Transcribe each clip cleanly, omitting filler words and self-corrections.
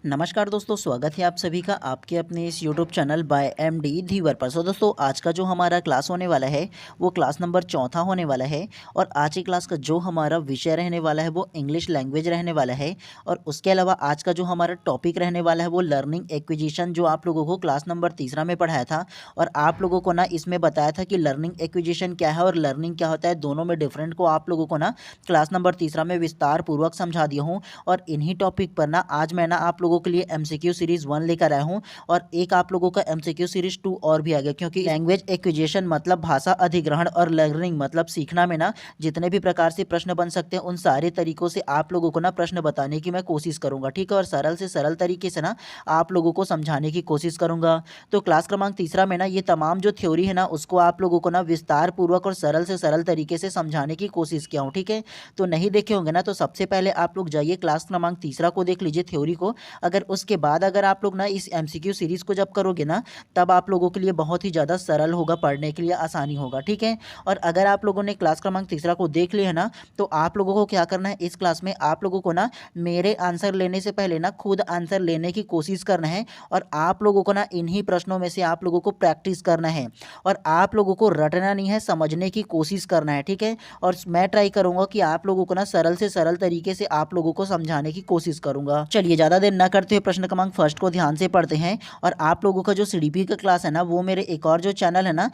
नमस्कार दोस्तों, स्वागत है आप सभी का आपके अपने इस यूट्यूब चैनल बाय एमडी धीवर पर। सो दोस्तों, आज का जो हमारा क्लास होने वाला है वो क्लास नंबर 4 होने वाला है। और आज की क्लास का जो हमारा विषय रहने वाला है वो इंग्लिश लैंग्वेज रहने वाला है। और उसके अलावा आज का जो हमारा टॉपिक रहने वाला है वो लर्निंग एक्विजिशन, जो आप लोगों को क्लास नंबर 3 में पढ़ाया था। और आप लोगों को ना इसमें बताया था कि लर्निंग एक्विजिशन क्या है और लर्निंग क्या होता है, दोनों में डिफरेंट को आप लोगों को ना क्लास नंबर 3 में विस्तार पूर्वक समझा दिया हूँ। और इन्हीं टॉपिक पर ना आज मैं ना आप लोगों के लिए एमसीक्यू सीरीज 1 लेकर आया हूँ और एक आप लोगों का एमसीक्यू सीरीज 2 और भी आ गया, क्योंकि लैंग्वेज एक्विजिशन मतलब भाषा अधिग्रहण और लर्निंग मतलब सीखना में ना जितने भी प्रकार से प्रश्न बन सकते हैं उन सारे तरीकों से आप लोगों को ना प्रश्न बताने की मैं कोशिश करूंगा, ठीक है। और सरल से सरल तरीके से ना आप लोगों को समझाने की कोशिश करूंगा। तो क्लास क्रमांक 3 में ना ये तमाम जो थ्योरी है ना उसको आप लोगों को ना विस्तार पूर्वक और सरल से सरल तरीके से समझाने की कोशिश किया हूँ, ठीक है। तो नहीं देखे होंगे ना, तो सबसे पहले आप लोग जाइए क्लास क्रमांक 3 को देख लीजिए थ्योरी को। अगर उसके बाद अगर आप लोग ना इस एमसीक्यू सीरीज को जब करोगे ना तब आप लोगों के लिए बहुत ही ज़्यादा सरल होगा, पढ़ने के लिए आसानी होगा, ठीक है। और अगर आप लोगों ने क्लास क्रमांक 3 को देख लिया है ना, तो आप लोगों को क्या करना है, इस क्लास में आप लोगों को ना मेरे आंसर लेने से पहले ना खुद आंसर लेने की कोशिश करना है। और आप लोगों को ना इन्हीं प्रश्नों में से आप लोगों को प्रैक्टिस करना है और आप लोगों को रटना नहीं है, समझने की कोशिश करना है, ठीक है। और मैं ट्राई करूंगा कि आप लोगों को ना सरल से सरल तरीके से आप लोगों को समझाने की कोशिश करूंगा। चलिए ज़्यादा देर ना करते हुए प्रश्न क्रमांक फर्स्ट को ध्यान से पढ़ते हैं। और आप लोगों का जो सीडीपी का क्लास है ना वो मेरे एक और जो चैनल है ना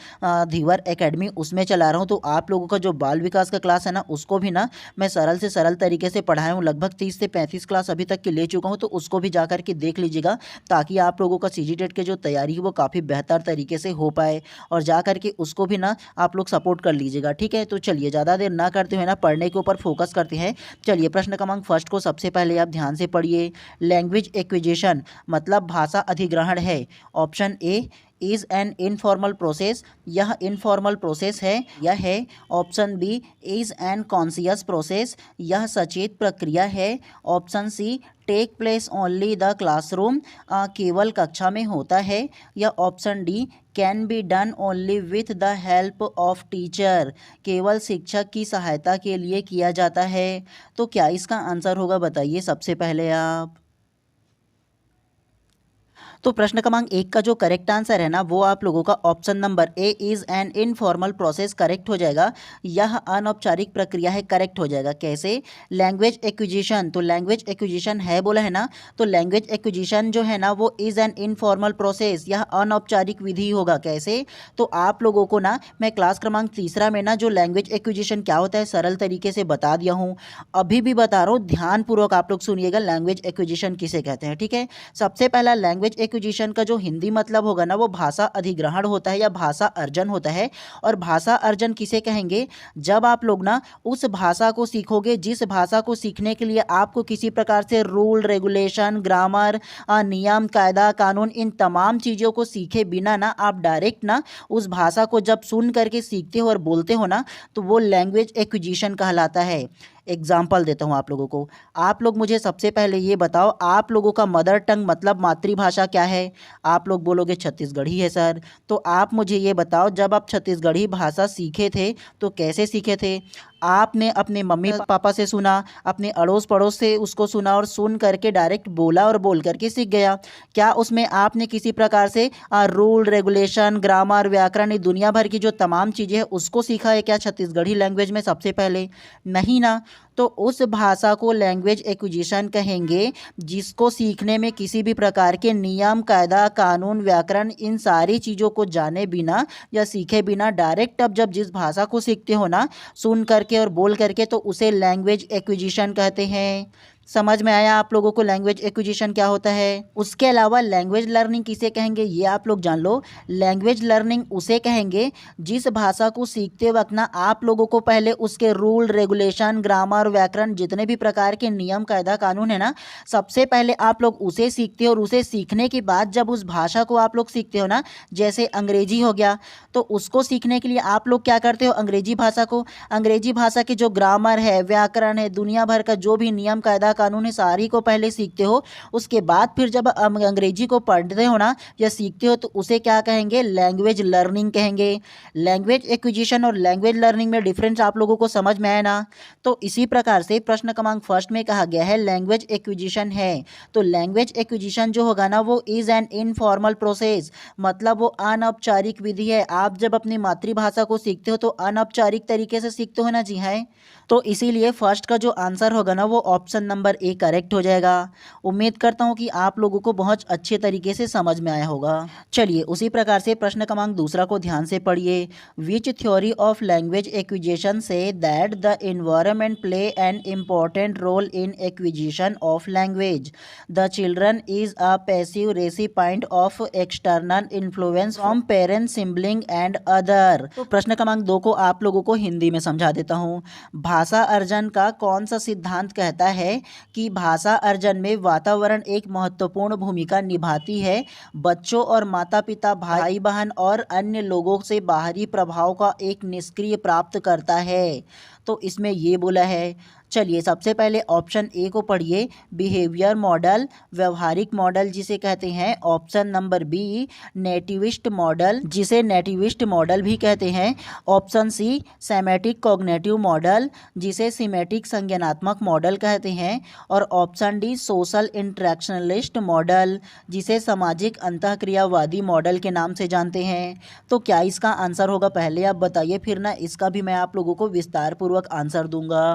धीवर एकेडमी, उसमें चला रहा हूँ। तो आप लोगों का जो बाल विकास का क्लास है ना उसको भी ना मैं सरल से सरल तरीके से पढ़ाया हूँ, लगभग 30 से 35 क्लास अभी तक की ले चुका हूँ। तो उसको भी जा करके देख लीजिएगा ताकि आप लोगों का सीजी टेट की जो तैयारी है वो काफ़ी बेहतर तरीके से हो पाए। और जा करके उसको भी ना आप लोग सपोर्ट कर लीजिएगा, ठीक है। तो चलिए ज़्यादा देर ना करते हुए ना पढ़ने के ऊपर फोकस करते हैं। चलिए प्रश्न क्रमांक फर्स्ट को सबसे पहले आप ध्यान से पढ़िए। लैंग्वेज एक्विजिशन मतलब भाषा अधिग्रहण है। Option A is an informal process, यह इनफॉर्मल प्रोसेस है। यह है। Option B is an conscious process, यह सचेत प्रक्रिया है। Option C take place only the classroom, केवल कक्षा में होता है। या option D can be done only with the help of teacher, केवल शिक्षक की सहायता के लिए किया जाता है। तो क्या इसका आंसर होगा, बताइए सबसे पहले आप। तो प्रश्न क्रमांक 1 का जो करेक्ट आंसर है ना वो आप लोगों का option number A is an informal process correct हो जाएगा। यह अनौपचारिक प्रक्रिया है, करेक्ट हो जाएगा। कैसे? लैंग्वेज एक्विजिशन, तो लैंग्वेज एक्विजिशन है बोला है ना, तो लैंग्वेज एक्विजिशन जो है ना वो इज़ एन इनफॉर्मल प्रोसेस, यह अनौपचारिक विधि होगा। कैसे? तो आप लोगों को ना मैं क्लास क्रमांक 3 में ना जो लैंग्वेज एक्विजिशन क्या होता है सरल तरीके से बता दिया हूँ, अभी भी बता रहा हूँ, ध्यानपूर्वक आप लोग सुनिएगा लैंग्वेज एक्विजिशन किसे कहते हैं, ठीक है। सबसे पहला लैंग्वेज एक्विजिशन का जो हिंदी मतलब होगा ना वो भाषा अधिग्रहण होता है या भाषा अर्जन होता है। और भाषा अर्जन किसे कहेंगे? जब आप लोग ना उस भाषा को सीखोगे जिस भाषा को सीखने के लिए आपको किसी प्रकार से रूल रेगुलेशन ग्रामर नियम कायदा कानून इन तमाम चीज़ों को सीखे बिना ना आप डायरेक्ट ना उस भाषा को जब सुन करके सीखते हो और बोलते हो ना तो वो लैंग्वेज एक्विजिशन कहलाता है। एग्जाम्पल देता हूँ आप लोगों को। आप लोग मुझे सबसे पहले ये बताओ, आप लोगों का मदर टंग मतलब मातृभाषा क्या है? आप लोग बोलोगे छत्तीसगढ़ी है सर। तो आप मुझे ये बताओ, जब आप छत्तीसगढ़ी भाषा सीखे थे तो कैसे सीखे थे? आपने अपने मम्मी पापा से सुना, अपने अड़ोस पड़ोस से उसको सुना और सुन करके डायरेक्ट बोला और बोल करके सीख गया। क्या उसमें आपने किसी प्रकार से रूल रेगुलेशन ग्रामर व्याकरण दुनिया भर की जो तमाम चीज़ें हैं उसको सीखा है क्या छत्तीसगढ़ी लैंग्वेज में? सबसे पहले नहीं ना। तो उस भाषा को लैंग्वेज एक्विजिशन कहेंगे जिसको सीखने में किसी भी प्रकार के नियम कायदा कानून व्याकरण इन सारी चीज़ों को जाने बिना या सीखे बिना डायरेक्ट अब जब जिस भाषा को सीखते हो ना सुन करके और बोल करके तो उसे लैंग्वेज एक्विजिशन कहते हैं। समझ में आया आप लोगों को लैंग्वेज एक्विजिशन क्या होता है? उसके अलावा लैंग्वेज लर्निंग किसे कहेंगे ये आप लोग जान लो। लैंग्वेज लर्निंग उसे कहेंगे जिस भाषा को सीखते वक्त ना आप लोगों को पहले उसके रूल रेगुलेशन ग्रामर व्याकरण जितने भी प्रकार के नियम कायदा कानून है ना सबसे पहले आप लोग उसे सीखते हो और उसे सीखने के बाद जब उस भाषा को आप लोग सीखते हो ना, जैसे अंग्रेजी हो गया, तो उसको सीखने के लिए आप लोग क्या करते हो? अंग्रेजी भाषा की जो ग्रामर है व्याकरण है दुनिया भर का जो भी नियम कायदा कानून है सारी को पहले सीखते हो, उसके बाद फिर जब अंग्रेजी को पढ़ते हो ना या सीखते हो तो उसे क्या कहेंगे, लैंग्वेज लर्निंग कहेंगे। लैंग्वेज एक्विजिशन और लैंग्वेज लर्निंग में डिफरेंस आप लोगों को समझ में आया ना। तो इसी प्रकार से प्रश्न क्रमांक फर्स्ट में कहा गया है लैंग्वेज एक्विजिशन है, तो लैंग्वेज एक्विजिशन जो होगा ना वो इज एन इनफॉर्मल प्रोसेस, मतलब वो अनौपचारिक विधि है। आप जब अपनी मातृभाषा को सीखते हो तो अनौपचारिक तरीके से सीखते हो ना, जी हाँ। तो इसीलिए फर्स्ट का जो आंसर होगा ना वो ऑप्शन नंबर ए करेक्ट हो जाएगा। उम्मीद करता हूँ कि आप लोगों को बहुत अच्छे तरीके से समझ में आया होगा। चलिए उसी प्रकार से प्रश्न क्रमांक दूसरा को ध्यान से पढ़िए। Which theory of language acquisition से that the environment play an important role in acquisition of language, the children is a passive recipient of external influence from parents, sibling and other. तो प्रश्न क्रमांक 2 को आप लोगों को हिंदी में समझा देता हूँ। भाषा अर्जन का कौन सा सिद्धांत कहता है कि भाषा अर्जन में वातावरण एक महत्वपूर्ण भूमिका निभाती है, बच्चों और माता पिता, भाई बहन और अन्य लोगों से बाहरी प्रभाव का एक निष्क्रिय प्राप्त करता है। तो इसमें ये बोला है। चलिए सबसे पहले ऑप्शन ए को पढ़िए, बिहेवियर मॉडल, व्यवहारिक मॉडल जिसे कहते हैं। Option number B, nativist model जिसे नेटिविस्ट मॉडल भी कहते हैं। Option C, semantic cognitive model जिसे सीमेटिक संज्ञानात्मक मॉडल कहते हैं। और option D, social interactionist model जिसे सामाजिक अंतःक्रियावादी मॉडल के नाम से जानते हैं। तो क्या इसका आंसर होगा पहले आप बताइए, फिर ना इसका भी मैं आप लोगों को विस्तार पूर्वक आंसर दूंगा।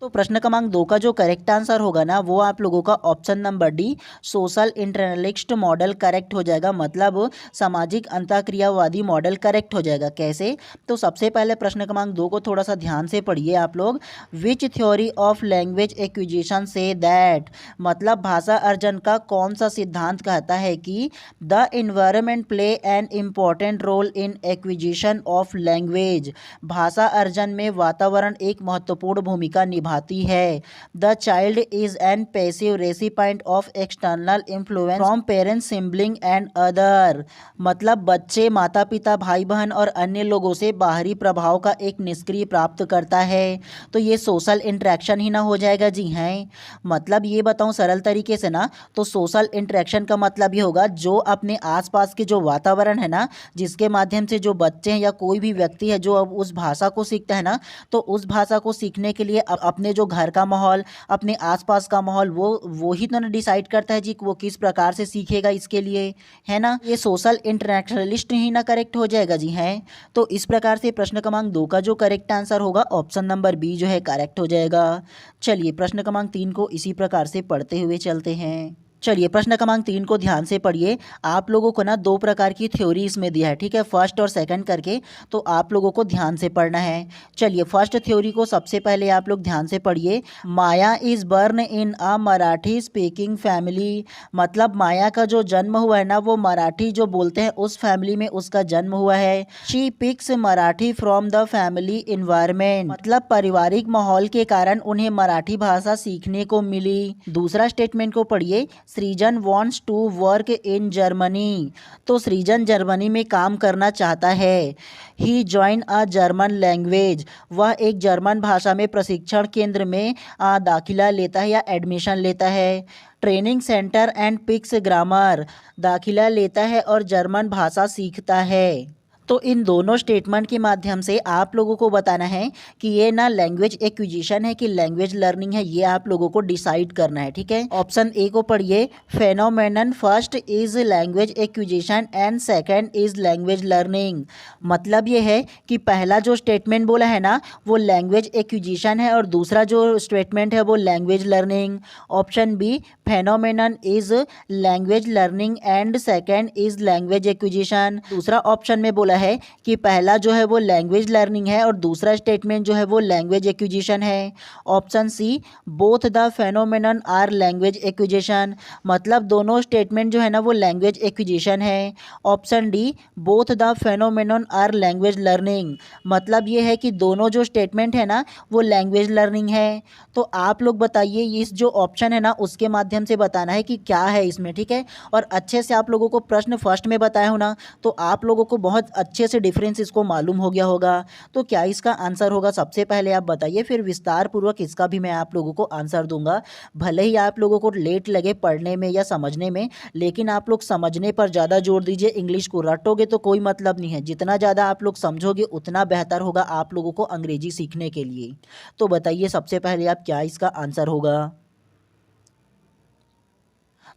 तो प्रश्न क्रमांक 2 का जो करेक्ट आंसर होगा ना वो आप लोगों का option number D, social interactionist model correct हो जाएगा, मतलब सामाजिक अंतःक्रियावादी मॉडल करेक्ट हो जाएगा। कैसे? तो सबसे पहले प्रश्न क्रमांक 2 को थोड़ा सा ध्यान से पढ़िए आप लोग। विच theory of language acquisition say that, मतलब भाषा अर्जन का कौन सा सिद्धांत कहता है कि the environment play an important role in acquisition of language, भाषा अर्जन में वातावरण एक महत्वपूर्ण भूमिका निभाती है। The child is an passive recipient of external influence from parents, sibling and other, मतलब बच्चे माता पिता, भाई बहन और अन्य लोगों से बाहरी प्रभाव का एक निष्क्रिय प्राप्त करता है। तो ये सोशल इंटरेक्शन ही ना हो जाएगा, जी हैं। मतलब ये बताऊं सरल तरीके से ना, तो सोशल इंटरेक्शन का मतलब ये होगा जो अपने आसपास के जो वातावरण है ना, जिसके माध्यम से जो बच्चे हैं या कोई भी व्यक्ति है जो अब उस भाषा को सीखता है ना, तो उस भाषा को सीखने के लिए अपने जो घर का माहौल, अपने आसपास का माहौल, वो ही तो ना डिसाइड करता है जी वो किस प्रकार से सीखेगा इसके लिए, है ना। ये सोशल इंटरेक्शनलिस्ट ही ना करेक्ट हो जाएगा, जी हैं। तो इस प्रकार से प्रश्न क्रमांक 2 का जो करेक्ट आंसर होगा ऑप्शन नंबर बी जो है करेक्ट हो जाएगा। चलिए प्रश्न क्रमांक 3 को इसी प्रकार से पढ़ते हुए चलते हैं। चलिए प्रश्न क्रमांक 3 को ध्यान से पढ़िए। आप लोगों को ना 2 प्रकार की थ्योरी इसमें दिया है, ठीक है, फर्स्ट और सेकंड करके, तो आप लोगों को ध्यान से पढ़ना है। चलिए फर्स्ट थ्योरी को सबसे पहले आप लोग ध्यान से पढ़िए। Maya is born in a Marathi speaking family, मतलब माया का जो जन्म हुआ है ना वो मराठी जो बोलते हैं उस फैमिली में उसका जन्म हुआ है। She picks Marathi from the family environment, मतलब पारिवारिक माहौल के कारण उन्हें मराठी भाषा सीखने को मिली। दूसरा स्टेटमेंट को पढ़िए, Srijan wants to work in Germany, तो सृजन जर्मनी में काम करना चाहता है। He join a German language, वह एक जर्मन भाषा में प्रशिक्षण केंद्र में दाखिला लेता है या एडमिशन लेता है। Training centre and picks grammar, दाखिला लेता है और जर्मन भाषा सीखता है। तो इन दोनों स्टेटमेंट के माध्यम से आप लोगों को बताना है कि ये ना लैंग्वेज एक्विजिशन है कि लैंग्वेज लर्निंग है, ये आप लोगों को डिसाइड करना है, ठीक है। ऑप्शन ए को पढ़िए, phenomenon first is language acquisition and second is language learning, मतलब ये है कि पहला जो स्टेटमेंट बोला है ना वो लैंग्वेज एक्विजिशन है और दूसरा जो स्टेटमेंट है वो language learning. Option B, phenomenon is language learning and second is language acquisition. दूसरा ऑप्शन में बोला है कि पहला जो है वो लैंग्वेज लर्निंग है और दूसरा स्टेटमेंट जो है वो लैंग्वेज एक्विजिशन है। Option C, both the phenomenon are language acquisition, मतलब दोनों स्टेटमेंट जो है ना वो लैंग्वेज एक्विजिशन है। Option D, both the phenomenon are language learning, मतलब ये है कि दोनों जो स्टेटमेंट है ना वो लैंग्वेज लर्निंग है। तो आप लोग बताइए इस जो ऑप्शन है ना उसके माध्यम से बताना है कि क्या है इसमें, ठीक है। और अच्छे से आप लोगों को प्रश्न फर्स्ट में बताया हो ना, तो आप लोगों को बहुत अच्छे से डिफरेंस इसको मालूम हो गया होगा। तो क्या इसका आंसर होगा सबसे पहले आप बताइए, फिर विस्तार पूर्वक इसका भी मैं आप लोगों को आंसर दूंगा। भले ही आप लोगों को लेट लगे पढ़ने में या समझने में, लेकिन आप लोग समझने पर ज़्यादा जोर दीजिए। इंग्लिश को रटोगे तो कोई मतलब नहीं है, जितना ज़्यादा आप लोग समझोगे उतना बेहतर होगा आप लोगों को अंग्रेजी सीखने के लिए। तो बताइए सबसे पहले आप क्या इसका आंसर होगा।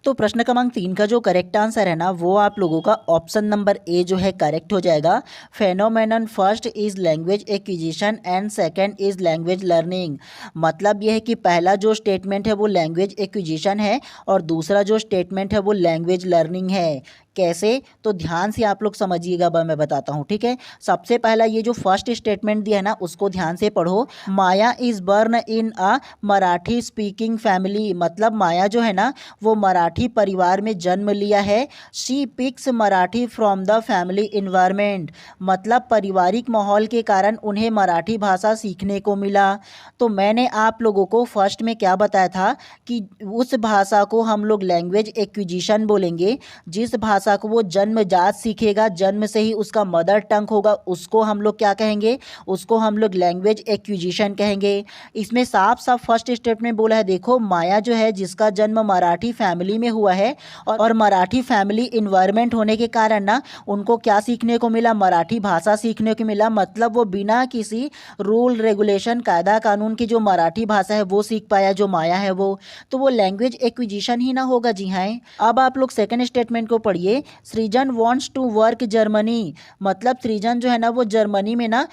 तो प्रश्न क्रमांक 3 का जो करेक्ट आंसर है ना, वो आप लोगों का ऑप्शन नंबर ए जो है करेक्ट हो जाएगा। Phenomenon first is language acquisition and second is language learning. मतलब यह है कि पहला जो स्टेटमेंट है वो लैंग्वेज एक्विजिशन है और दूसरा जो स्टेटमेंट है वो लैंग्वेज लर्निंग है। कैसे, तो ध्यान से आप लोग समझिएगा, मैं बताता हूँ, ठीक है। सबसे पहला ये जो फर्स्ट स्टेटमेंट दिया है ना, उसको ध्यान से पढ़ो। Maya is born in a Marathi speaking family. मतलब माया जो है ना वो मराठी परिवार में जन्म लिया है। She picks Marathi from the family environment. मतलब पारिवारिक माहौल के कारण उन्हें मराठी भाषा सीखने को मिला। तो मैंने आप लोगों को फर्स्ट में क्या बताया था कि उस भाषा को हम लोग लैंग्वेज एक्विजिशन बोलेंगे। जिस भाषा को वो जन्मजात सीखेगा, जन्म से ही उसका मदर टंग होगा, उसको हम लोग क्या कहेंगे, उसको हम लोग लैंग्वेज एक्विजिशन कहेंगे। इसमें साफ साफ फर्स्ट स्टेप में बोला है, देखो माया जो है जिसका जन्म मराठी फैमिली में हुआ है और मराठी फैमिली इन्वायरमेंट होने के कारण ना उनको क्या सीखने को मिला, मराठी भाषा सीखने को मिला। मतलब वो बिना किसी रूल रेगुलेशन कायदा कानून की जो मराठी भाषा है वो सीख पाया, जो माया है वो। तो वो लैंग्वेज एक्विजिशन ही ना होगा। जी हाँ। अब आप लोग सेकंड स्टेटमेंट को पढ़िए। सृजन वांट्स टू वर्क जर्मनी। मतलब सृजन जो है ना वो जर्मनी में ना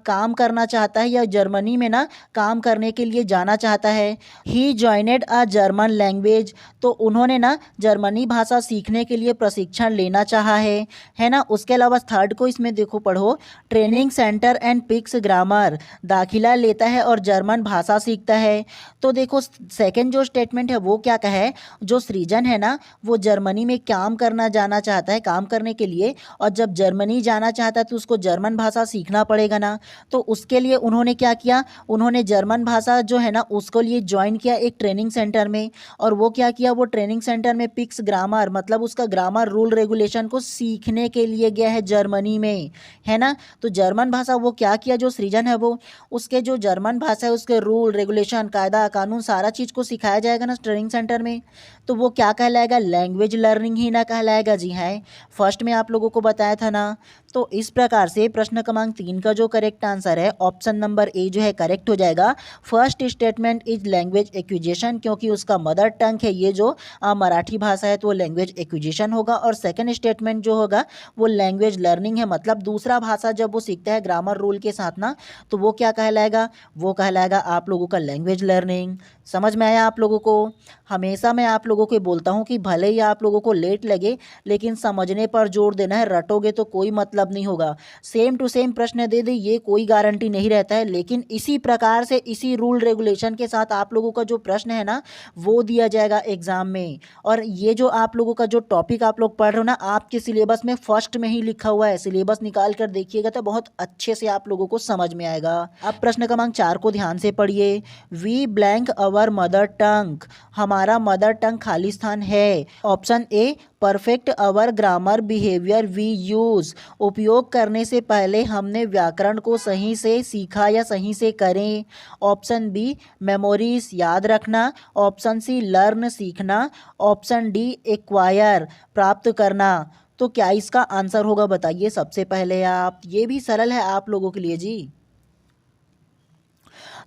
काम करना चाहता है या जर्मनी में ना काम करने के लिए जाना चाहता है। ही जॉइनेड अ जर्मन लैंग्वेज। तो उन्होंने ना जर्मनी भाषा सीखने के लिए प्रशिक्षण लेना चाहा है ना। उसके अलावा थर्ड को इसमें देखो, पढ़ो। Training centre and picks grammar. दाखिला लेता है और जर्मन भाषा सीखता है। तो देखो सेकंड जो स्टेटमेंट है वो क्या कहा है, जो सृजन है ना वो जर्मनी में काम करना जाना चाहता है, काम करने के लिए, और जब जर्मनी जाना चाहता है तो उसको जर्मन भाषा सीखना पड़ेगा ना। तो उसके लिए उन्होंने क्या किया, उन्होंने जर्मन भाषा जो है ना उसको लिए ज्वाइन किया एक ट्रेनिंग सेंटर में। और वो क्या किया, वो ट्रेनिंग सेंटर में पिक्स ग्रामर, मतलब उसका ग्रामर रूल रेगुलेशन को सीखने के लिए गया है जर्मनी में, है ना। तो जर्मन भाषा वो क्या किया, जो सृजन है वो उसके जो जर्मन भाषा है उसके रूल रेगुलेशन कायदा कानून सारा चीज़ को सिखाया जाएगा ना ट्रेनिंग सेंटर में। तो वो क्या कहलाएगा, लैंग्वेज लर्निंग ही ना कहलाएगा। जी हाँ, फर्स्ट में आप लोगों को बताया था ना। तो इस प्रकार से प्रश्न क्रमांक 3 का जो करेक्ट आंसर है ऑप्शन नंबर ए जो है करेक्ट हो जाएगा। First statement is language acquisition, क्योंकि उसका मदर टंग है ये जो मराठी भाषा है तो वो लैंग्वेज एक्विजिशन होगा। और सेकंड स्टेटमेंट जो होगा वो लैंग्वेज लर्निंग है, मतलब दूसरा भाषा जब वो सीखता है ग्रामर रूल के साथ ना तो वो क्या कहलाएगा, वो कहलाएगा आप लोगों का लैंग्वेज लर्निंग। समझ में आया आप लोगों को। हमेशा मैं आप लोगों को बोलता हूँ कि भले ही आप लोगों को लेट लगे लेकिन समझने पर जोर देना है, रटोगे तो कोई मतलब नहीं होगा। सेम टू सेम प्रश्न दे दे ये कोई गारंटी नहीं रहता है, लेकिन इसी प्रकार से इसी रूल रेगुलेशन के साथ आप लोगों का जो प्रश्न है ना वो दिया जाएगा एग्जाम में। और ये जो आप लोगों का जो टॉपिक आप लोग पढ़ रहे हो ना आपके सिलेबस में फर्स्ट में ही लिखा हुआ है, सिलेबस निकाल कर देखिएगा तो बहुत अच्छे से आप लोगों को समझ में आएगा। अब प्रश्न क्रमांक 4 को ध्यान से पढ़िए। We blank our mother tongue. हमारा मदर टंग खालिस्तान है। Option A perfect our grammar behaviour we use. उपयोग करने से पहले हमने व्याकरण को सही से सीखा या सही से करें। ऑप्शन बी मेमोरीज याद रखना। ऑप्शन सी लर्न सीखना। ऑप्शन डी एक्वायर प्राप्त करना। तो क्या इसका आंसर होगा बताइए सबसे पहले आप। ये भी सरल है आप लोगों के लिए जी।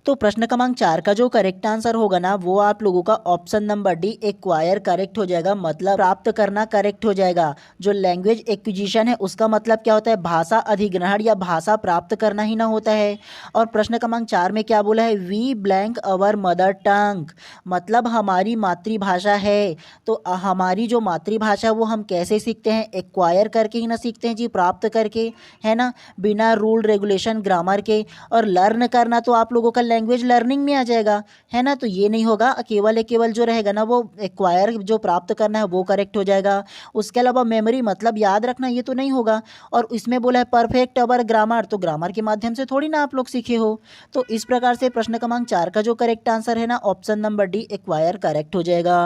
तो प्रश्न क्रमांक 4 का जो करेक्ट आंसर होगा ना वो आप लोगों का option number D acquire correct हो जाएगा, मतलब प्राप्त करना करेक्ट हो जाएगा। जो लैंग्वेज एक्विजिशन है उसका मतलब क्या होता है, भाषा अधिग्रहण या भाषा प्राप्त करना ही ना होता है। और प्रश्न क्रमांक 4 में क्या बोला है, we blank our mother tongue, मतलब हमारी मातृभाषा है। तो हमारी जो मातृभाषा वो हम कैसे सीखते हैं, एक्वायर करके ही ना सीखते हैं जी, प्राप्त करके, है ना, बिना रूल रेगुलेशन ग्रामर के। और लर्न करना तो आप लोगों का लैंग्वेज लर्निंग में आ जाएगा, है ना। तो ये नहीं होगा, केवल जो रहेगा ना वो एक्वायर जो प्राप्त करना है वो करेक्ट हो जाएगा। उसके अलावा मेमोरी मतलब याद रखना ये तो नहीं होगा। और इसमें बोला है परफेक्ट अवर ग्रामर, तो ग्रामर के माध्यम से थोड़ी ना आप लोग सीखे हो। तो इस प्रकार से प्रश्न क्रमांक 4 का जो करेक्ट आंसर है ना option number D acquire correct हो जाएगा।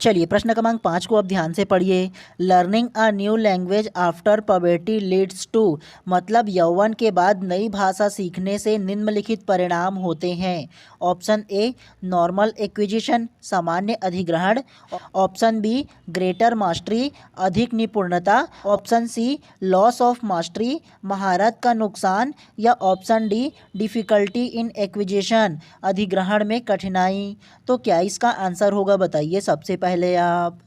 चलिए प्रश्न क्रमांक 5 को अब ध्यान से पढ़िए। Learning a new language after puberty leads to, मतलब यौवन के बाद नई भाषा सीखने से निम्नलिखित परिणाम होते हैं। ऑप्शन ए नॉर्मल एक्विजिशन, सामान्य अधिग्रहण। ऑप्शन बी ग्रेटर मास्टरी, अधिक निपुणता। Option C loss of mastery, महारत का नुकसान। या option D difficulty in acquisition, अधिग्रहण में कठिनाई। तो क्या इसका आंसर होगा बताइए सबसे पहले आप।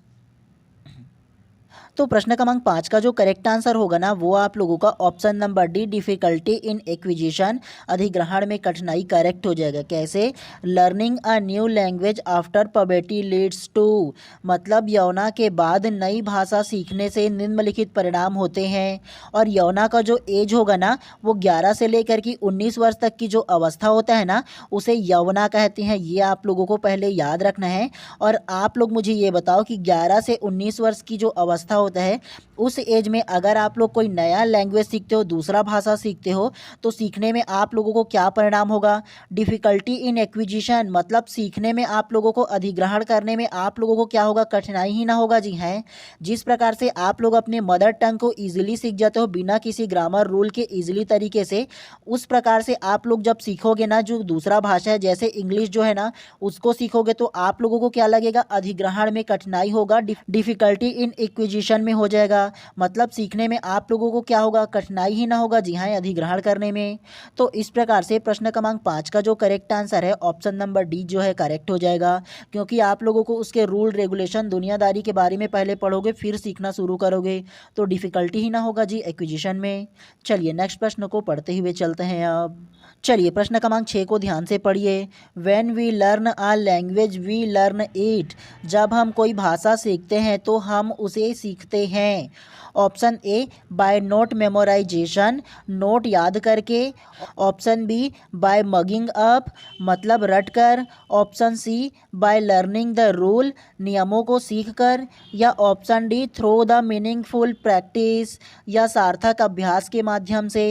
तो प्रश्न क्रमांक 5 का जो करेक्ट आंसर होगा ना वो आप लोगों का option number D difficulty in acquisition, अधिग्रहण में कठिनाई करेक्ट हो जाएगा। कैसे? Learning a new language after puberty leads to, मतलब यौना के बाद नई भाषा सीखने से निम्नलिखित परिणाम होते हैं। और यौना का जो एज होगा ना वो 11 से लेकर के 19 वर्ष तक की जो अवस्था होता है ना उसे यौना कहते हैं। ये आप लोगों को पहले याद रखना है। और आप लोग मुझे ये बताओ कि 11 से 19 वर्ष की जो अवस्था होता है उस एज में अगर आप लोग कोई नया लैंग्वेज सीखते हो, दूसरा भाषा सीखते हो, तो सीखने में आप लोगों को क्या परिणाम होगा? डिफ़िकल्टी इन एक्विजिशन, मतलब सीखने में आप लोगों को, अधिग्रहण करने में आप लोगों को क्या होगा? कठिनाई ही ना होगा। जी हैं, जिस प्रकार से आप लोग अपने मदर टंग को ईजिली सीख जाते हो बिना किसी ग्रामर रूल के ईजिली तरीके से, उस प्रकार से आप लोग जब सीखोगे ना जो दूसरा भाषा है जैसे इंग्लिश जो है ना उसको सीखोगे तो आप लोगों को क्या लगेगा? अधिग्रहण में कठिनाई होगा, डिफ़िकल्टी इन एक्विजिशन में हो जाएगा। मतलब सीखने में आप लोगों को क्या होगा? कठिनाई ही ना होगा। जी हाँ, अधिग्रहण करने में। तो इस प्रकार से प्रश्न क्रमांक 5 का जो करेक्ट आंसर है ऑप्शन नंबर डी जो है करेक्ट हो जाएगा। क्योंकि आप लोगों को उसके रूल रेगुलेशन दुनियादारी के बारे में पहले पढ़ोगे फिर सीखना शुरू करोगे तो डिफ़िकल्टी ही ना होगा जी एक्विजिशन में। चलिए नेक्स्ट प्रश्न को पढ़ते हुए चलते हैं अब। चलिए प्रश्न क्रमांक 6 को ध्यान से पढ़िए। When we learn a language we learn it, जब हम कोई भाषा सीखते हैं तो हम उसे सीखते हैं। Option A by note memorisation, note याद करके। Option B by mugging up, मतलब रट कर। Option C by learning the rule, नियमों को सीख कर। या option D through the meaningful practice, या सार्थक अभ्यास के माध्यम से।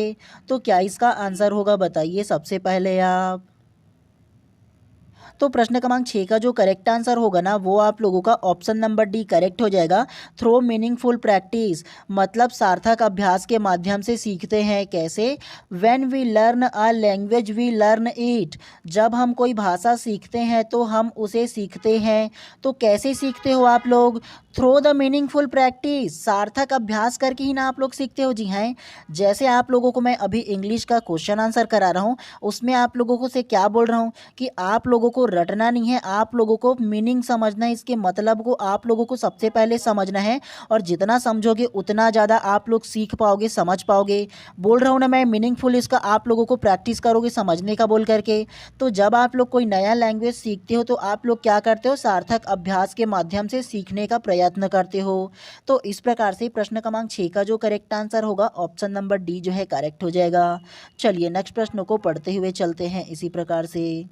तो क्या इसका आंसर होगा बताइए सबसे पहले आप। तो प्रश्न क्रमांक 6 का जो करेक्ट आंसर होगा ना वो आप लोगों का ऑप्शन नंबर डी करेक्ट हो जाएगा। थ्रो मीनिंगफुल प्रैक्टिस, मतलब सार्थक अभ्यास के माध्यम से सीखते हैं। कैसे? When we learn a language we learn it, जब हम कोई भाषा सीखते हैं तो हम उसे सीखते हैं। तो कैसे सीखते हो आप लोग? थ्रो द मीनिंगफुल प्रैक्टिस, सार्थक अभ्यास करके ही ना आप लोग सीखते हो। जी हैं, जैसे आप लोगों को मैं अभी इंग्लिश का क्वेश्चन आंसर करा रहा हूँ उसमें आप लोगों को से क्या बोल रहा हूँ कि आप लोगों को रटना नहीं है, आप लोगों को मीनिंग समझना है, इसके मतलब को आप लोगों को सबसे पहले समझना है। और जितना समझोगे उतना ज़्यादा आप लोग सीख पाओगे, समझ पाओगे। बोल रहा हूँ ना मैं मीनिंगफुल, इसका आप लोगों को प्रैक्टिस करोगे समझने का बोल करके। तो जब आप लोग कोई नया लैंग्वेज सीखते हो तो आप लोग क्या करते हो? सार्थक अभ्यास के माध्यम से सीखने का प्रयत्न करते हो। तो इस प्रकार से प्रश्न क्रमांक 6 का जो करेक्ट आंसर होगा ऑप्शन नंबर डी जो है करेक्ट हो जाएगा। चलिए नेक्स्ट प्रश्न को पढ़ते हुए चलते हैं इसी प्रकार से।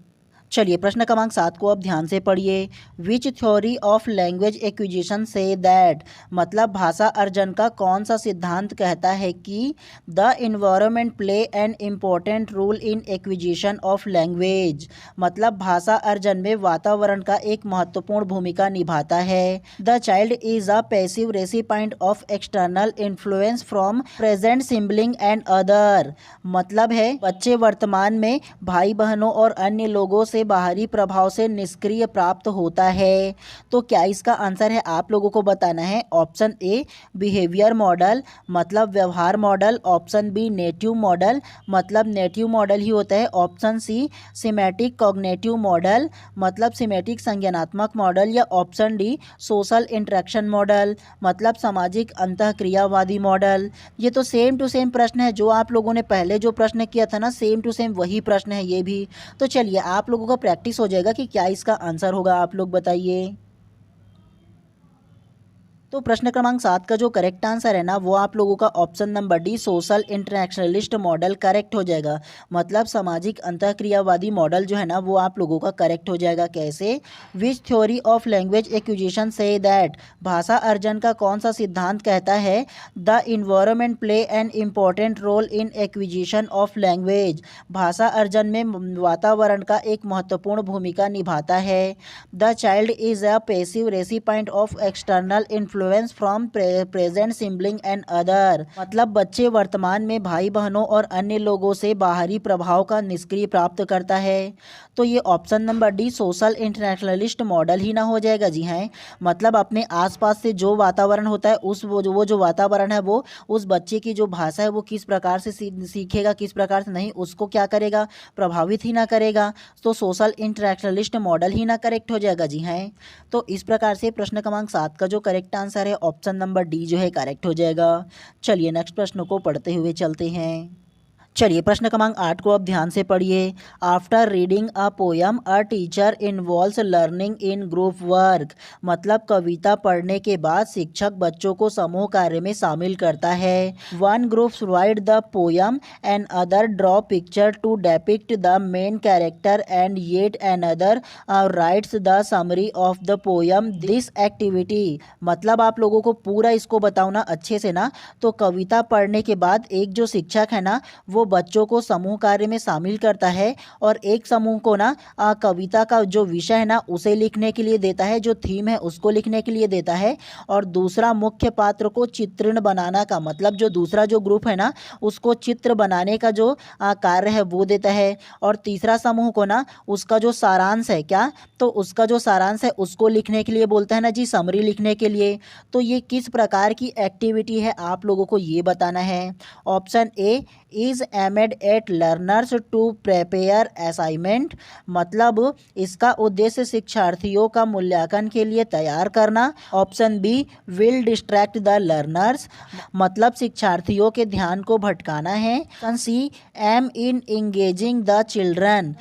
चलिए प्रश्न क्रमांक 7 को अब ध्यान से पढ़िए। Which theory of language acquisition say that, मतलब भाषा अर्जन का कौन सा सिद्धांत कहता है कि the environment play an important role in acquisition of language, मतलब भाषा अर्जन में वातावरण का एक महत्वपूर्ण भूमिका निभाता है। The child is a passive recipient of external influence from present sibling and other, मतलब है बच्चे वर्तमान में भाई बहनों और अन्य लोगों से बाहरी प्रभाव से निष्क्रिय प्राप्त होता है। तो क्या इसका आंसर है आप लोगों को बताना है। ऑप्शन ए बिहेवियर मॉडल, मतलब व्यवहार model. Option B native model, मतलब नेटिव मॉडल ही होता है। Option C semantic cognitive model, मतलब सिमेटिक संज्ञानात्मक मॉडल। या option D social interaction model, मतलब सामाजिक अंतःक्रियावादी मॉडल। ये तो सेम टू सेम प्रश्न है जो आप लोगों ने पहले जो प्रश्न किया था ना, सेम टू सेम वही प्रश्न है ये भी। तो चलिए आप लोगों का प्रैक्टिस हो जाएगा कि क्या इसका आंसर होगा, आप लोग बताइए। तो प्रश्न क्रमांक 7 का जो करेक्ट आंसर है ना वो आप लोगों का option number D social internationalist model correct हो जाएगा। मतलब सामाजिक अंतःक्रियावादी मॉडल जो है ना वो आप लोगों का करेक्ट हो जाएगा। कैसे? Which theory of language acquisition से दैट, भाषा अर्जन का कौन सा सिद्धांत कहता है the environment play an important role in acquisition of language, भाषा अर्जन में वातावरण का एक महत्वपूर्ण भूमिका निभाता है। The child is a passive recipient of external influence from present sibling and other, मतलब बच्चे वर्तमान में भाई बहनों और अन्य लोगों से बाहरी प्रभाव का निष्क्रिय प्राप्त करता है। तो ये option number D social internationalist model ही ना हो जाएगा। जी हाँ, मतलब अपने आसपास से जो वातावरण होता है उस वो जो वातावरण है वो उस बच्चे की जो भाषा है वो किस प्रकार से सीखेगा, किस प्रकार से नहीं, उसको क्या करेगा, प्रभावित ही ना करेगा। तो सोशल इंटरनेशनलिस्ट मॉडल ही ना करेक्ट हो जाएगा। जी हाँ, तो इस प्रकार से प्रश्न क्रमांक 7 का जो करेक्ट आंसर है ऑप्शन नंबर डी जो है करेक्ट हो जाएगा। चलिए नेक्स्ट प्रश्न को पढ़ते हुए चलते हैं। चलिए प्रश्न क्रमांक 8 को अब ध्यान से पढ़िए। After reading a poem a teacher involves learning in group work, मतलब कविता पढ़ने के बाद शिक्षक बच्चों को समूह कार्य में शामिल करता है। One group write the poem and other draw picture to depict the main character and yet another writes the summary of the poem. This activity, मतलब आप लोगों को पूरा इसको बताओ ना अच्छे से ना। तो कविता पढ़ने के बाद एक जो शिक्षक है ना वो बच्चों को समूह कार्य में शामिल करता है और एक समूह को ना कविता का जो विषय है ना उसे लिखने के लिए देता है, जो थीम है उसको लिखने के लिए देता है, और दूसरा मुख्य पात्र को चित्रण बनाना का, मतलब जो दूसरा जो ग्रुप है ना उसको चित्र बनाने का जो कार्य है वो देता है, और तीसरा समूह को ना उसका जो सारांश है क्या, तो उसका जो सारांश है उसको लिखने के लिए बोलता है ना जी, समरी लिखने के लिए। तो ये किस प्रकार की एक्टिविटी है आप लोगों को ये बताना है। Option A is aimed at learners to prepare assignment, मतलब इसका उद्देश्य शिक्षार्थियों का मूल्यांकन के लिए तैयार करना। Option B will distract the learners, मतलब शिक्षार्थियों के ध्यान को भटकाना है। Option C aim in engaging the children,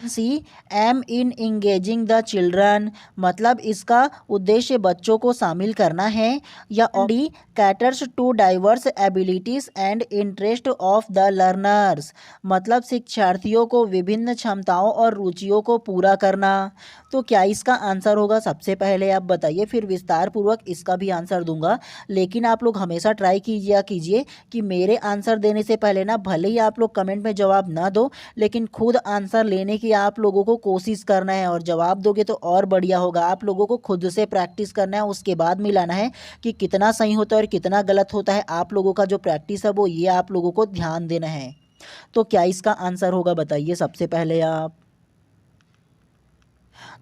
children, मतलब इसका उद्देश्य बच्चों को शामिल करना है। या D caters to diverse abilities and interest of the learners, मतलब शिक्षार्थियों को विभिन्न क्षमताओं और रुचियों को पूरा करना। तो क्या इसका आंसर होगा, सबसे पहले आप बताइए, फिर विस्तार पूर्वक इसका भी आंसर दूंगा। लेकिन आप लोग हमेशा ट्राई कीजिए कि मेरे आंसर देने से पहले ना, भले ही आप लोग कमेंट में जवाब ना दो, लेकिन खुद आंसर लेने की आप लोगों को कोशिश करना है, और जवाब दोगे तो और बढ़िया होगा। आप लोगों को खुद से प्रैक्टिस करना है, उसके बाद मिलाना है कि कितना सही होता है और कितना गलत होता है। आप लोगों का जो प्रैक्टिस है वो ये आप लोगों को ध्यान देना है। तो क्या इसका आंसर होगा बताइए सबसे पहले आप।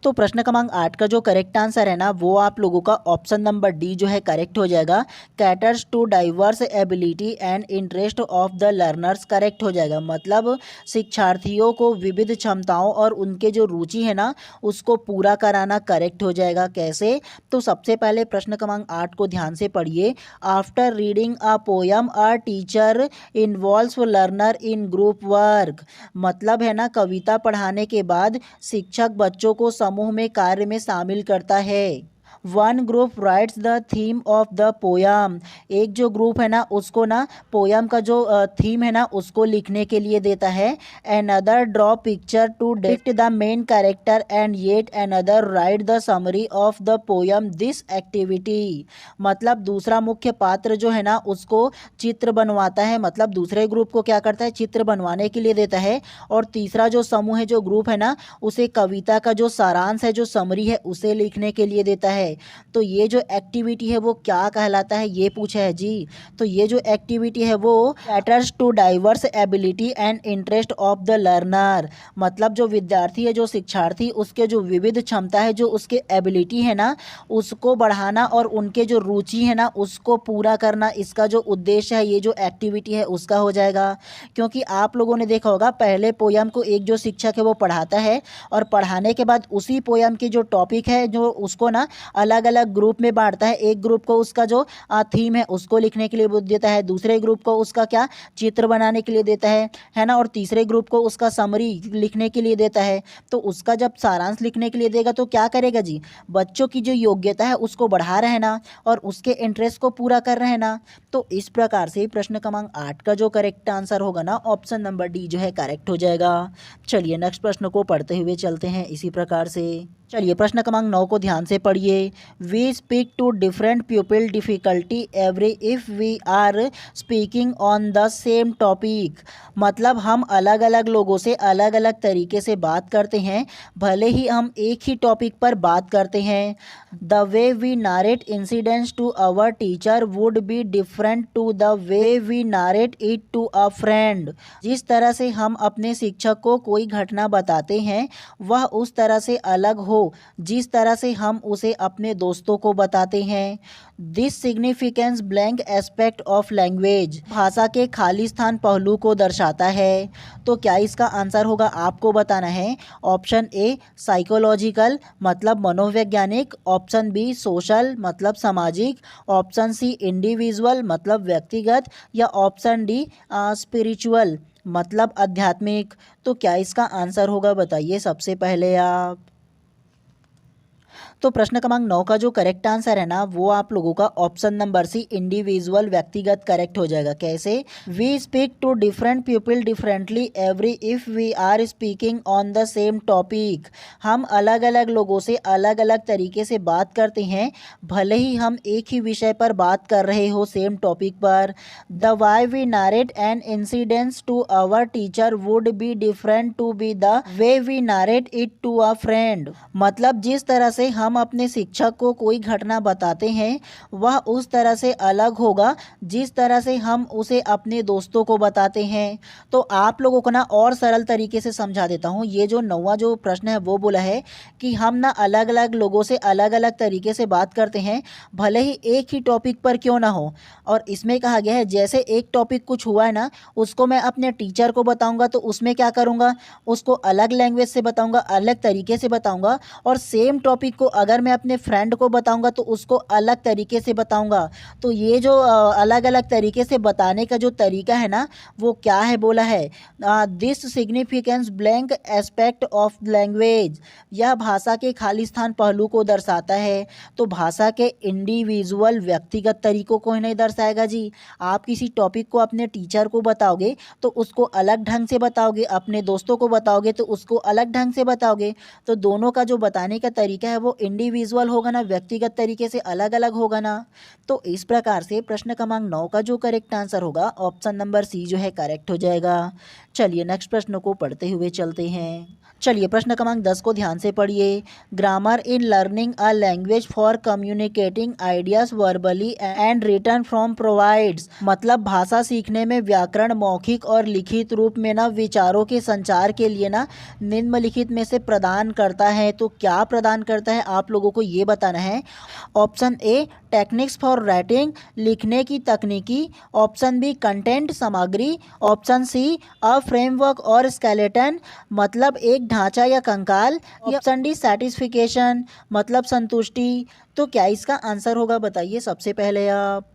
तो प्रश्न क्रमांक 8 का जो करेक्ट आंसर है ना वो आप लोगों का ऑप्शन नंबर डी जो है करेक्ट हो जाएगा। Caters to diverse ability and interest of the learners correct हो जाएगा, मतलब शिक्षार्थियों को विविध क्षमताओं और उनके जो रुचि है ना उसको पूरा कराना करेक्ट हो जाएगा। कैसे? तो सबसे पहले प्रश्न क्रमांक 8 को ध्यान से पढ़िए। After reading a poem a teacher involves learner in group work, मतलब है ना कविता पढ़ाने के बाद शिक्षक बच्चों को समूह में कार्य में शामिल करता है। One group rights the theme of the poem, एक जो ग्रुप है ना उसको ना पोयम का जो थीम है ना उसको लिखने के लिए देता है। Another draw picture to depict the main character and yet another write the summary of the poem. This activity, मतलब दूसरा मुख्य पात्र जो है ना उसको चित्र बनवाता है, मतलब दूसरे ग्रुप को क्या करता है, चित्र बनवाने के लिए देता है, और तीसरा जो समूह है, जो ग्रुप है ना, उसे कविता का जो सारांश है, जो समरी है, उसे लिखने के लिए देता है। तो ये जो एक्टिविटी है वो क्या कहलाता है, ये पूछा है जी। तो ये जो एक्टिविटी है वो caters to diverse ability and interest of the learner, मतलब जो विद्यार्थी है, जो शिक्षार्थी, उसके जो विविध क्षमता है, जो उसके एबिलिटी है ना उसको बढ़ाना और उनके जो रुचि है ना उसको पूरा करना, इसका जो उद्देश्य है, ये जो एक्टिविटी है उसका हो जाएगा। क्योंकि आप लोगों ने देखा होगा पहले पोयम को एक जो शिक्षक है वो पढ़ाता है, और पढ़ाने के बाद उसी पोयम की जो टॉपिक है जो उसको ना अलग अलग ग्रुप में बांटता है। एक ग्रुप को उसका जो थीम है उसको लिखने के लिए देता है, दूसरे ग्रुप को उसका क्या चित्र बनाने के लिए देता है ना, और तीसरे ग्रुप को उसका समरी लिखने के लिए देता है। तो उसका जब सारांश लिखने के लिए देगा तो क्या करेगा जी, बच्चों की जो योग्यता है उसको बढ़ा रहे ना और उसके इंटरेस्ट को पूरा कर रहे हैं ना। तो इस प्रकार से प्रश्न क्रमांक 8 का जो करेक्ट आंसर होगा ना, ऑप्शन नंबर डी जो है करेक्ट हो जाएगा। चलिए नेक्स्ट प्रश्न को पढ़ते हुए चलते हैं इसी प्रकार से। चलिए प्रश्न क्रमांक 9 को ध्यान से पढ़िए। We speak to different people difficulty every if we are speaking on the same topic. मतलब हम अलग अलग लोगों से अलग अलग तरीके से बात करते हैं, भले ही हम एक ही टॉपिक पर बात करते हैं। The way we narrate incidents to our teacher would be different to the way we narrate it to a friend. जिस तरह से हम अपने शिक्षक को कोई घटना बताते हैं वह उस तरह से अलग हो जिस तरह से हम उसे अपने दोस्तों को बताते हैं। This significance blank aspect of language, भाषा के खाली स्थान पहलू को दर्शाता है। तो क्या इसका आंसर होगा, आपको बताना है। ऑप्शन ए साइकोलॉजिकल मतलब मनोवैज्ञानिक, ऑप्शन बी सोशल मतलब सामाजिक, ऑप्शन सी इंडिविजुअल मतलब व्यक्तिगत, या ऑप्शन डी स्पिरिचुअल मतलब आध्यात्मिक। तो क्या इसका आंसर होगा बताइए सबसे पहले आप। तो प्रश्न क्रमांक 9 का जो करेक्ट आंसर है ना, वो आप लोगों का ऑप्शन नंबर सी इंडिविजुअल व्यक्तिगत करेक्ट हो जाएगा। कैसे, we speak to different people differently every if we are speaking on the same topic. हम अलग अलग लोगों से अलग अलग तरीके से बात करते हैं, भले ही हम एक ही विषय पर बात कर रहे हो, सेम टॉपिक पर। The way we narrate an incidence to our teacher would be different to be the way we narrate it to a friend. मतलब जिस तरह से हम अपने शिक्षक को कोई घटना बताते हैं वह उस तरह से अलग होगा जिस तरह से हम उसे अपने दोस्तों को बताते हैं। तो आप लोगों को ना और सरल तरीके से समझा देता हूँ। ये जो 9वां जो प्रश्न है वो बोला है कि हम ना अलग अलग लोगों से अलग अलग तरीके से बात करते हैं, भले ही एक ही टॉपिक पर क्यों ना हो। और इसमें कहा गया है जैसे एक टॉपिक कुछ हुआ है ना, उसको मैं अपने टीचर को बताऊंगा तो उसमें क्या करूंगा, उसको अलग लैंग्वेज से बताऊंगा, अलग तरीके से बताऊंगा। और सेम टॉपिक को अगर मैं अपने फ्रेंड को बताऊंगा तो उसको अलग तरीके से बताऊंगा। तो ये जो अलग अलग तरीके से बताने का जो तरीका है ना, वो क्या है बोला है, this significance blank aspect of language. यह भाषा के खाली स्थान पहलू को दर्शाता है। तो भाषा के इंडिविजुअल व्यक्तिगत तरीकों को ही नहीं दर्शाएगा जी। आप किसी टॉपिक को अपने टीचर को बताओगे तो उसको अलग ढंग से बताओगे, अपने दोस्तों को बताओगे तो उसको अलग ढंग से बताओगे। तो दोनों का जो बताने का तरीका है वो इंडिविजुअल होगा ना, व्यक्तिगत तरीके से अलग अलग होगा ना। तो इस प्रकार से प्रश्न क्रमांक 9 का जो करेक्ट आंसर होगा ऑप्शन नंबर सी जो है करेक्ट हो जाएगा। चलिए नेक्स्ट प्रश्न को पढ़ते हुए चलते हैं। चलिए प्रश्न क्रमांक 10 को ध्यान से पढ़िए। Grammar in learning a language for communicating ideas verbally and written from provides. मतलब भाषा सीखने में व्याकरण मौखिक और लिखित रूप में ना विचारों के संचार के लिए ना निम्नलिखित में से प्रदान करता है। तो क्या प्रदान करता है आप लोगों को ये बताना है। Option A techniques for writing लिखने की तकनीकी, ऑप्शन बी कंटेंट सामग्री, ऑप्शन सी अ फ्रेमवर्क और स्केलेटन मतलब एक ढांचा या कंकाल, ऑप्शन डी सैटिस्फिकेशन मतलब संतुष्टि। तो क्या इसका आंसर होगा बताइए सबसे पहले आप।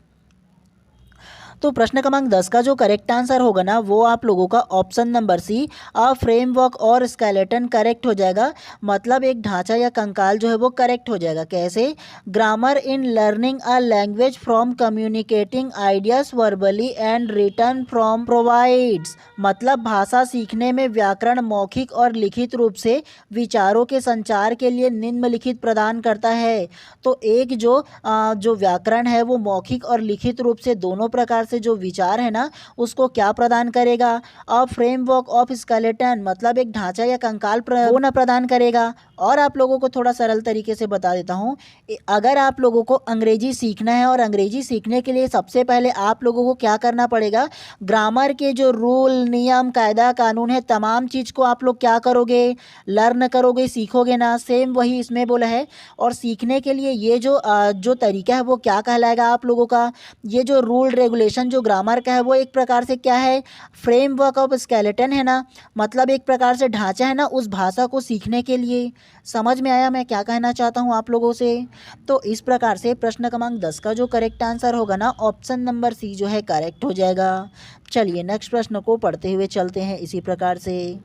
तो प्रश्न क्रमांक 10 का जो करेक्ट आंसर होगा ना, वो आप लोगों का option number C a framework और स्केलेटन करेक्ट हो जाएगा। मतलब एक ढांचा या कंकाल जो है वो करेक्ट हो जाएगा। कैसे, grammar in learning a language from communicating ideas verbally and written from provides. मतलब भाषा सीखने में व्याकरण मौखिक और लिखित रूप से विचारों के संचार के लिए निम्नलिखित प्रदान करता है। तो एक जो व्याकरण है वो मौखिक और लिखित रूप से दोनों प्रकार से जो विचार है ना उसको क्या प्रदान करेगा, अ फ्रेमवर्क ऑफ स्केलेटन मतलब एक ढांचा या कंकाल वो ना प्रदान करेगा। और आप लोगों को थोड़ा सरल तरीके से बता देता हूँ। अगर आप लोगों को अंग्रेजी सीखना है और अंग्रेजी सीखने के लिए सबसे पहले आप लोगों को क्या करना पड़ेगा, ग्रामर के जो रूल नियम कायदा कानून है तमाम चीज़ को आप लोग क्या करोगे, लर्न करोगे, सीखोगे ना। सेम वही इसमें बोला है। और सीखने के लिए ये जो तरीका है वो क्या कहलाएगा आप लोगों का, ये जो रूल रेगुलेशन जो ग्रामर का है वो एक प्रकार से क्या है, फ्रेमवर्क ऑफ स्केलेटन है ना। मतलब एक प्रकार से ढांचा है ना उस भाषा को सीखने के लिए। समझ में आया मैं क्या कहना चाहता हूँ आप लोगों से? तो इस प्रकार से प्रश्न क्रमांक 10 का जो करेक्ट आंसर होगा ना, ऑप्शन नंबर सी जो है करेक्ट हो जाएगा। चलिए नेक्स्ट प्रश्न को पढ़ते हुए चलते हैं इसी प्रकार से।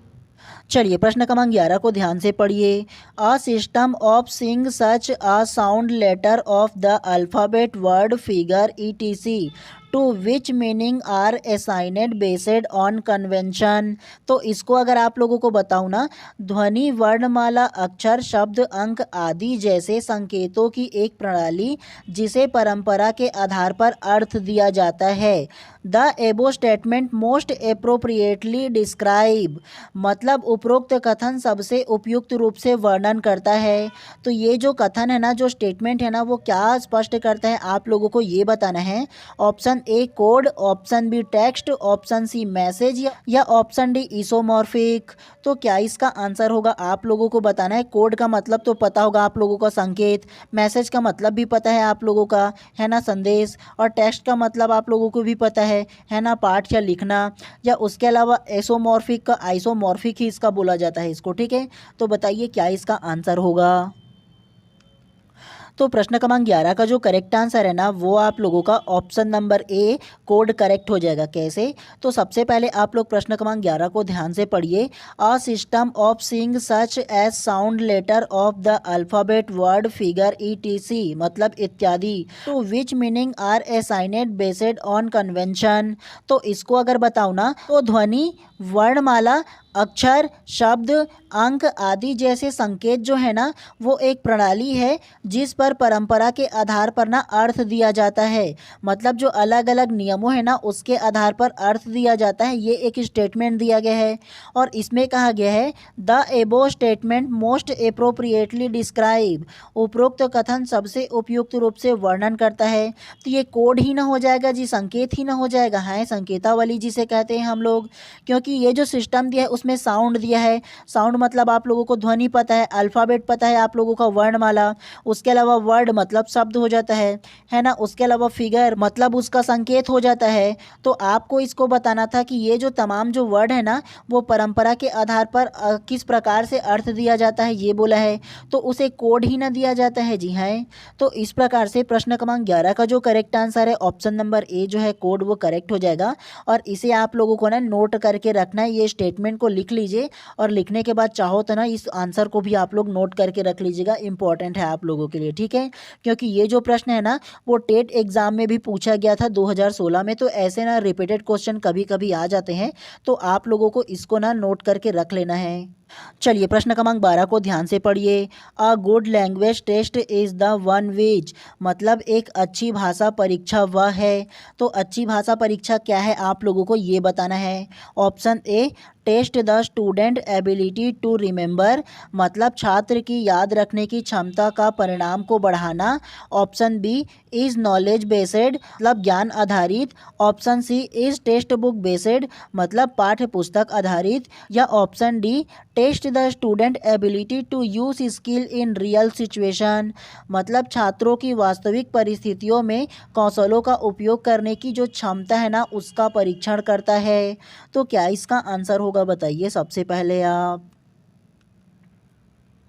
चलिए प्रश्न क्रमांक 11 को ध्यान से पढ़िए। अ सिस्टम ऑफ सिंग such a sound letter of the alphabet word figure etc to which meaning are assigned based on convention. तो इसको अगर आप लोगों को बताऊँ ना, ध्वनि वर्णमाला अक्षर शब्द अंक आदि जैसे संकेतों की एक प्रणाली जिसे परंपरा के आधार पर अर्थ दिया जाता है। द एबो स्टेटमेंट मोस्ट अप्रोप्रिएटली डिस्क्राइब, मतलब उपरोक्त कथन सबसे उपयुक्त रूप से वर्णन करता है। तो ये जो कथन है ना, जो स्टेटमेंट है ना, वो क्या स्पष्ट करता है आप लोगों को ये बताना है। Option A code, option B text, option C message या ऑप्शन डी इसोमॉर्फिक। तो क्या इसका आंसर होगा आप लोगों को बताना है। कोड का मतलब तो पता होगा आप लोगों का संकेत, मैसेज का मतलब भी पता है आप लोगों का, है ना, संदेश, और टेक्स्ट का मतलब आप लोगों को भी पता है ना, पाठ या लिखना, या उसके अलावा एसोमॉर्फिक का आइसोमॉर्फिक ही इसका बोला जाता है इसको, ठीक है। तो बताइए क्या इसका आंसर होगा। तो प्रश्न क्रमांक 11 का जो करेक्ट आंसर है ना, वो आप लोगों का option number A code correct हो जाएगा। कैसे? तो सबसे पहले आप लोग प्रश्न क्रमांक 11 को ध्यान से पढ़िए। अ सिस्टम ऑफ सिंग such as sound letter of the alphabet word figure etc, मतलब इत्यादि, to which meaning are assigned based on convention. तो इसको अगर बताऊँ ना, तो ध्वनि वर्णमाला अक्षर शब्द अंक आदि जैसे संकेत जो है ना, वो एक प्रणाली है जिस पर परंपरा के आधार पर ना अर्थ दिया जाता है। मतलब जो अलग अलग नियमों है ना, उसके आधार पर अर्थ दिया जाता है। ये एक स्टेटमेंट दिया गया है और इसमें कहा गया है द एबो स्टेटमेंट मोस्ट अप्रोप्रिएटली डिस्क्राइब, उपरोक्त कथन सबसे उपयुक्त रूप से वर्णन करता है। तो ये कोड ही ना हो जाएगा जी, संकेत ही ना हो जाएगा, है संकेतावली जिसे कहते हैं हम लोग। क्योंकि ये जो सिस्टम दिया है उसमें साउंड दिया है। साउंड मतलब आप लोगों को ध्वनि पता है, अल्फ़ाबेट पता है आप लोगों का, वर्णमाला, उसके अलावा वर्ड मतलब शब्द हो जाता है ना, उसके अलावा फिगर मतलब उसका संकेत हो जाता है। तो आपको इसको बताना था कि ये जो तमाम जो वर्ड है ना, वो परंपरा के आधार पर किस प्रकार से अर्थ दिया जाता है ये बोला है, तो उसे कोड ही ना दिया जाता है जी। हाँ, तो इस प्रकार से प्रश्न क्रमांक 11 का जो करेक्ट आंसर है ऑप्शन नंबर ए जो है कोड, वो करेक्ट हो जाएगा। और इसे आप लोगों को ना नोट करके रखना है, ये स्टेटमेंट को लिख लीजिए और लिखने के बाद चाहो तो ना इस आंसर को भी आप लोग नोट करके रख लीजिएगा, इंपॉर्टेंट है आप लोगों के लिए, ठीक है। क्योंकि ये जो प्रश्न है ना, वो टेट एग्जाम में भी पूछा गया था 2016 में। तो ऐसे ना रिपीटेड क्वेश्चन कभी कभी आ जाते हैं, तो आप लोगों को इसको ना नोट करके रख लेना है। चलिए प्रश्न क्रमांक 12 को ध्यान से पढ़िए। A good language test is the one which, मतलब एक अच्छी भाषा परीक्षा वह है। तो अच्छी भाषा परीक्षा क्या है आप लोगों को ये बताना है। Option A test the student ability to remember, मतलब छात्र की याद रखने की क्षमता का परिणाम को बढ़ाना। Option B is knowledge based, मतलब ज्ञान आधारित। Option C is textbook based, मतलब पाठ्य पुस्तक आधारित। या option D test the student ability to use skill in real situation, मतलब छात्रों की वास्तविक परिस्थितियों में कौशलों का उपयोग करने की जो क्षमता है ना, उसका परीक्षण करता है। तो क्या इसका आंसर होगा बताइए सबसे पहले आप।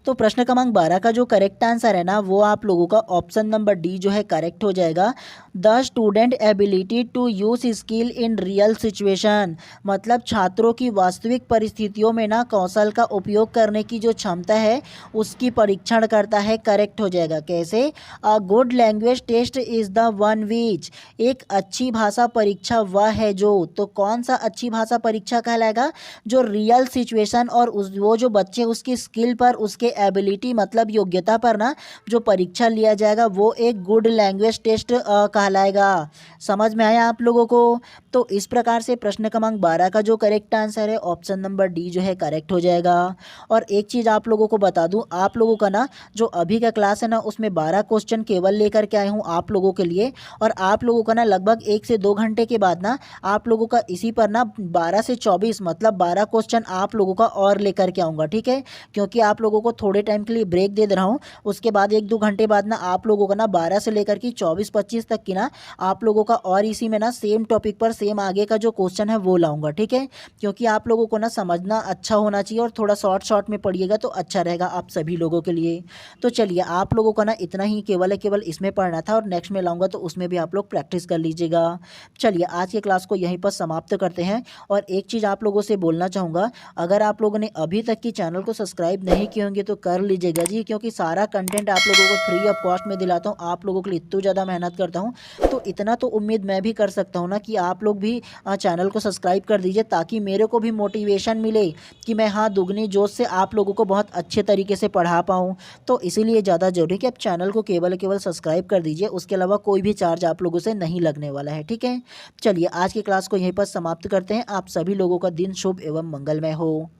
तो प्रश्न क्रमांक 12 का जो करेक्ट आंसर है ना, वो आप लोगों का ऑप्शन नंबर डी जो है करेक्ट हो जाएगा। The student ability to use skill in real situation, मतलब छात्रों की वास्तविक परिस्थितियों में ना कौशल का उपयोग करने की जो क्षमता है उसकी परीक्षण करता है, करेक्ट हो जाएगा। कैसे? A good language test is the one which, एक अच्छी भाषा परीक्षा वह है जो, तो कौन सा अच्छी भाषा परीक्षा कहलाएगा? जो रियल सिचुएशन और वो जो बच्चे उसकी स्किल पर, उसके एबिलिटी मतलब योग्यता पर ना जो परीक्षा लिया जाएगा, वो एक गुड लैंग्वेज टेस्ट कहलाएगा। समझ में आया आप लोगों को? तो इस प्रकार से प्रश्न क्रमांक 12 का जो करेक्ट आंसर है ऑप्शन नंबर डी जो है करेक्ट हो जाएगा। और एक चीज़ आप लोगों को बता दूं, आप लोगों का ना जो अभी का क्लास है ना, उसमें 12 क्वेश्चन केवल लेकर के आया हूँ आप लोगों के लिए। और आप लोगों का ना लगभग 1 से 2 घंटे के बाद ना आप लोगों का इसी पर ना 12 से 24 मतलब 12 क्वेश्चन आप लोगों का और लेकर के आऊँगा, ठीक है। क्योंकि आप लोगों को थोड़े टाइम के लिए ब्रेक दे रहा हूँ। उसके बाद 1-2 घंटे बाद ना आप लोगों का ना 12 से लेकर के 24-25 तक की ना आप लोगों का और इसी में ना सेम टॉपिक पर सेम आगे का जो क्वेश्चन है वो लाऊंगा, ठीक है। क्योंकि आप लोगों को ना समझना अच्छा होना चाहिए और थोड़ा शॉर्ट शॉर्ट में पढ़िएगा तो अच्छा रहेगा आप सभी लोगों के लिए। तो चलिए आप लोगों को ना इतना ही केवल इसमें पढ़ना था और नेक्स्ट में लाऊंगा तो उसमें भी आप लोग प्रैक्टिस कर लीजिएगा। चलिए आज के क्लास को यहीं पर समाप्त करते हैं। और एक चीज़ आप लोगों से बोलना चाहूँगा, अगर आप लोगों ने अभी तक की चैनल को सब्सक्राइब नहीं किए होंगे तो कर लीजिएगा जी, क्योंकि सारा कंटेंट आप लोगों को फ्री ऑफ कॉस्ट में दिलाता हूँ। आप लोगों के लिए इतनी ज़्यादा मेहनत करता हूँ तो इतना तो उम्मीद मैं भी कर सकता हूँ ना कि आप लोग भी चैनल को सब्सक्राइब कर दीजिए, ताकि मेरे को भी मोटिवेशन मिले कि मैं हाँ दुगनी जोश से आप लोगों को बहुत अच्छे तरीके से पढ़ा पाऊँ। तो इसीलिए ज़्यादा ज़रूरी है कि आप चैनल को केवल सब्सक्राइब कर दीजिए, उसके अलावा कोई भी चार्ज आप लोगों से नहीं लगने वाला है, ठीक है। चलिए आज की क्लास को यहीं पर समाप्त करते हैं। आप सभी लोगों का दिन शुभ एवं मंगलमय हो।